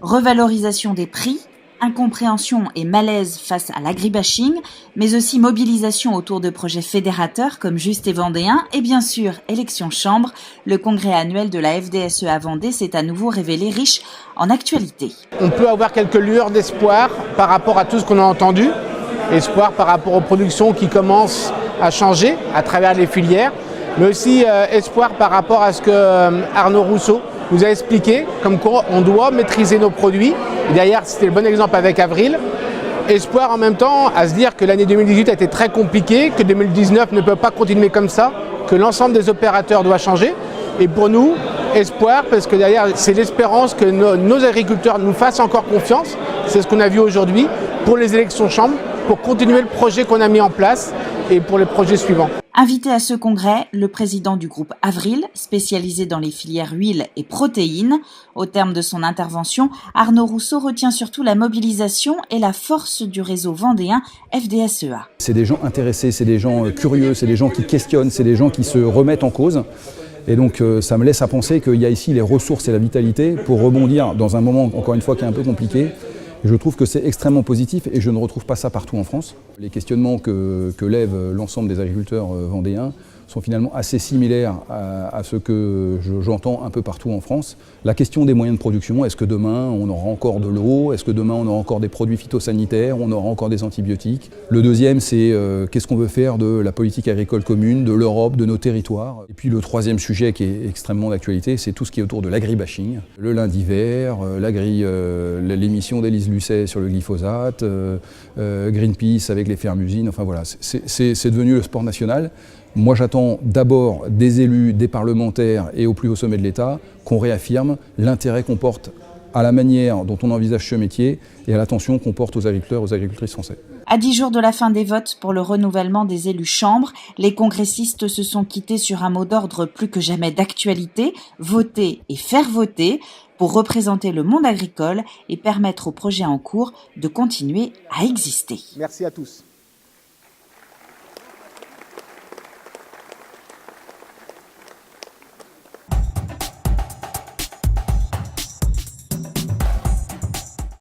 Revalorisation des prix, incompréhension et malaise face à l'agribashing, mais aussi mobilisation autour de projets fédérateurs comme Juste et Vendéen, et bien sûr, élection chambre, le congrès annuel de la FDSE à Vendée s'est à nouveau révélé riche en actualité. On peut avoir quelques lueurs d'espoir par rapport à tout ce qu'on a entendu, espoir par rapport aux productions qui commencent à changer à travers les filières, mais aussi espoir par rapport à ce que Arnaud Rousseau nous a expliqué, comme quoi on doit maîtriser nos produits. Et derrière, c'était le bon exemple avec Avril. Espoir en même temps à se dire que l'année 2018 a été très compliquée, que 2019 ne peut pas continuer comme ça, que l'ensemble des opérateurs doit changer. Et pour nous, espoir, parce que derrière, c'est l'espérance que nos agriculteurs nous fassent encore confiance. C'est ce qu'on a vu aujourd'hui pour les élections chambres, pour continuer le projet qu'on a mis en place et pour les projets suivants. Invité à ce congrès, le président du groupe Avril, spécialisé dans les filières huiles et protéines. Au terme de son intervention, Arnaud Rousseau retient surtout la mobilisation et la force du réseau vendéen FDSEA. C'est des gens intéressés, c'est des gens curieux, c'est des gens qui questionnent, c'est des gens qui se remettent en cause. Et donc ça me laisse à penser qu'il y a ici les ressources et la vitalité pour rebondir dans un moment, encore une fois, qui est un peu compliqué. Je trouve que c'est extrêmement positif et je ne retrouve pas ça partout en France. Les questionnements que lève l'ensemble des agriculteurs vendéens sont finalement assez similaires à ce que j'entends un peu partout en France. La question des moyens de production, est-ce que demain on aura encore de l'eau? Est-ce que demain on aura encore des produits phytosanitaires? On aura encore des antibiotiques? Le deuxième, c'est qu'est-ce qu'on veut faire de la politique agricole commune, de l'Europe, de nos territoires? Et puis le troisième sujet qui est extrêmement d'actualité, c'est tout ce qui est autour de l'agribashing. Le lundi vert, l'émission d'Élise Lucet sur le glyphosate, Greenpeace avec les fermes-usines, enfin voilà, c'est devenu le sport national. Moi, j'attends d'abord des élus, des parlementaires et au plus haut sommet de l'État qu'on réaffirme l'intérêt qu'on porte à la manière dont on envisage ce métier et à l'attention qu'on porte aux agriculteurs, aux agricultrices français. À 10 jours de la fin des votes pour le renouvellement des élus chambres, les congressistes se sont quittés sur un mot d'ordre plus que jamais d'actualité, voter et faire voter, pour représenter le monde agricole et permettre aux projets en cours de continuer à exister. Merci à tous.